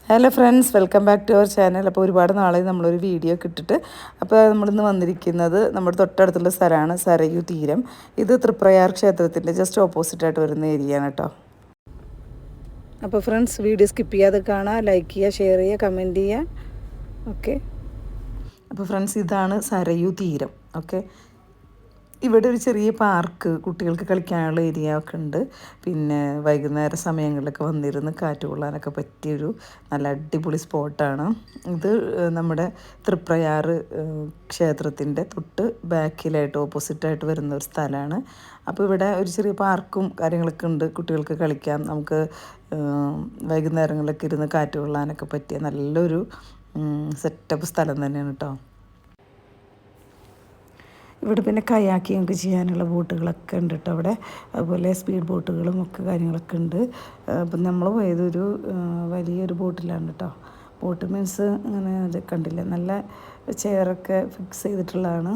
Hello friends, welcome back to our channel. അപ്പോൾ ഒരുപാട് നാളെ നമ്മളൊരു വീഡിയോ ഇട്ടിട്ട് അപ്പോൾ നമ്മളിന്ന് വന്നിരിക്കുന്നത് നമ്മുടെ തൊട്ടടുത്തുള്ള സ്ഥലമാണ് സരയൂ തീരം. ഇത് തൃപ്രയാർ ക്ഷേത്രത്തിൻ്റെ ജസ്റ്റ് ഓപ്പോസിറ്റായിട്ട് വരുന്ന ഏരിയ ആണ് കേട്ടോ. അപ്പോൾ ഫ്രണ്ട്സ്, വീഡിയോ സ്കിപ്പ് ചെയ്യാതെ കാണാം, ലൈക്ക് ചെയ്യുക, ഷെയർ ചെയ്യുക, കമൻറ്റ് ചെയ്യുക. ഓക്കെ, അപ്പോൾ ഫ്രണ്ട്സ്, ഇതാണ് സരയൂ തീരം. ഓക്കെ, ഇവിടെ ഒരു ചെറിയ പാർക്ക്, കുട്ടികൾക്ക് കളിക്കാനുള്ള ഏരിയ ഒക്കെ ഉണ്ട്. പിന്നെ വൈകുന്നേര സമയങ്ങളിലൊക്കെ വന്നിരുന്ന് കാറ്റ് കൊള്ളാനൊക്കെ പറ്റിയൊരു നല്ല അടിപൊളി സ്പോട്ടാണ് ഇത്. നമ്മുടെ തൃപ്രയാർ ക്ഷേത്രത്തിൻ്റെ തൊട്ട് ബാക്കിലായിട്ട് ഓപ്പോസിറ്റായിട്ട് വരുന്ന ഒരു സ്ഥലമാണ്. അപ്പോൾ ഇവിടെ ഒരു ചെറിയ പാർക്കും കാര്യങ്ങളൊക്കെ ഉണ്ട്, കുട്ടികൾക്ക് കളിക്കാം. നമുക്ക് വൈകുന്നേരങ്ങളിലൊക്കെ ഇരുന്ന് കാറ്റ് കൊള്ളാനൊക്കെ പറ്റിയ നല്ലൊരു സെറ്റപ്പ് സ്ഥലം തന്നെയാണ് കേട്ടോ. ഇവിടെ പിന്നെ കയാക്കിങ് ഒക്കെ ചെയ്യാനുള്ള ബോട്ടുകളൊക്കെ ഉണ്ട് കേട്ടോ അവിടെ. അതുപോലെ സ്പീഡ് ബോട്ടുകളും ഒക്കെ കാര്യങ്ങളൊക്കെ ഉണ്ട്. അപ്പം നമ്മൾ പോയതൊരു വലിയൊരു ബോട്ടിലാണ് കേട്ടോ. ബോട്ട് മീൻസ് അങ്ങനെ അത് കണ്ടില്ല, നല്ല ചെയറൊക്കെ ഫിക്സ് ചെയ്തിട്ടുള്ളതാണ്.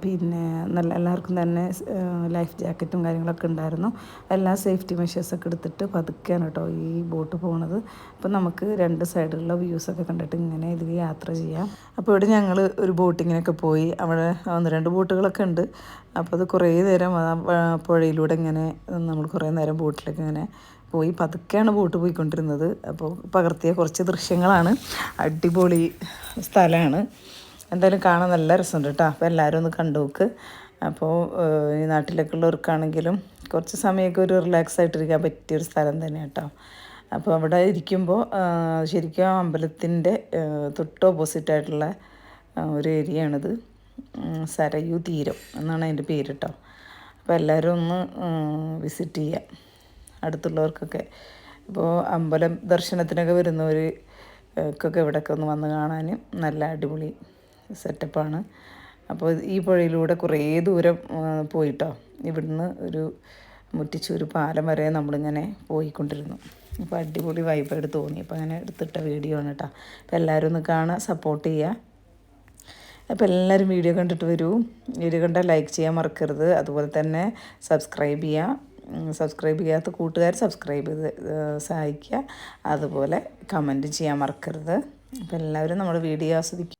പിന്നെ നല്ല എല്ലാവർക്കും തന്നെ ലൈഫ് ജാക്കറ്റും കാര്യങ്ങളൊക്കെ ഉണ്ടായിരുന്നു. എല്ലാ സേഫ്റ്റി മെഷേഴ്സൊക്കെ എടുത്തിട്ട് പതുക്കെയാണ് കേട്ടോ ഈ ബോട്ട് പോണത്. അപ്പോൾ നമുക്ക് രണ്ട് സൈഡിലുള്ള വ്യൂസൊക്കെ കണ്ടിട്ട് ഇങ്ങനെ ഇതിൽ യാത്ര ചെയ്യാം. അപ്പോൾ ഇവിടെ ഞങ്ങൾ ഒരു ബോട്ടിങ്ങിനൊക്കെ പോയി. അവിടെ 1-2 ബോട്ടുകളൊക്കെ ഉണ്ട്. അപ്പോൾ അത് കുറേ നേരം പുഴയിലൂടെ ഇങ്ങനെ നമ്മൾ കുറേ നേരം ബോട്ടിലൊക്കെ ഇങ്ങനെ പോയി. പതുക്കെയാണ് ബോട്ട് പോയിക്കൊണ്ടിരുന്നത്. അപ്പോൾ പകർത്തിയ കുറച്ച് ദൃശ്യങ്ങളാണ്. അടിപൊളി സ്ഥലമാണ്, എന്തായാലും കാണാൻ നല്ല രസമുണ്ട് കേട്ടോ. അപ്പോൾ എല്ലാവരും ഒന്ന് കണ്ടു നോക്ക്. അപ്പോൾ ഈ നാട്ടിലൊക്കെ ഉള്ളവർക്കാണെങ്കിലും കുറച്ച് സമയമൊക്കെ ഒരു റിലാക്സ് ആയിട്ടിരിക്കാൻ പറ്റിയൊരു സ്ഥലം തന്നെ കേട്ടോ. അപ്പോൾ അവിടെ ഇരിക്കുമ്പോൾ ശരിക്കും അമ്പലത്തിൻ്റെ തൊട്ട് ഓപ്പോസിറ്റായിട്ടുള്ള ഒരു ഏരിയ ആണിത്. സരയൂ തീരം എന്നാണ് അതിൻ്റെ പേര് കേട്ടോ. അപ്പോൾ എല്ലാവരും ഒന്ന് വിസിറ്റ് ചെയ്യാം, അടുത്തുള്ളവർക്കൊക്കെ. ഇപ്പോൾ അമ്പലം ദർശനത്തിനൊക്കെ വരുന്നവർക്കൊക്കെ ഇവിടെയൊക്കെ ഒന്ന് വന്ന് കാണാനും നല്ല അടിപൊളി സെറ്റപ്പാണ്. അപ്പോൾ ഈ പുഴയിലൂടെ കുറേ ദൂരം പോയിട്ടോ. ഇവിടുന്ന് ഒരു മുറ്റിച്ചൂര് പാലം വരെ നമ്മളിങ്ങനെ പോയിക്കൊണ്ടിരുന്നു. അപ്പോൾ അടിപൊളി വൈബായിട്ട് തോന്നി. അപ്പോൾ അങ്ങനെ എടുത്തിട്ട വീഡിയോ ആണ് കേട്ടോ. അപ്പോൾ എല്ലാവരും ഒന്ന് കാണാൻ സപ്പോർട്ട് ചെയ്യുക. അപ്പോൾ എല്ലാവരും വീഡിയോ കണ്ടിട്ട് വരൂ. വീഡിയോ കണ്ടാൽ ലൈക്ക് ചെയ്യാൻ മറക്കരുത്. അതുപോലെ തന്നെ സബ്സ്ക്രൈബ് ചെയ്യാത്ത കൂട്ടുകാർ സബ്സ്ക്രൈബ് ചെയ്ത് സഹായിക്കുക. അതുപോലെ കമൻറ്റ് ചെയ്യാൻ മറക്കരുത്. അപ്പോൾ എല്ലാവരും നമ്മുടെ വീഡിയോ ആസ്വദിക്കുക.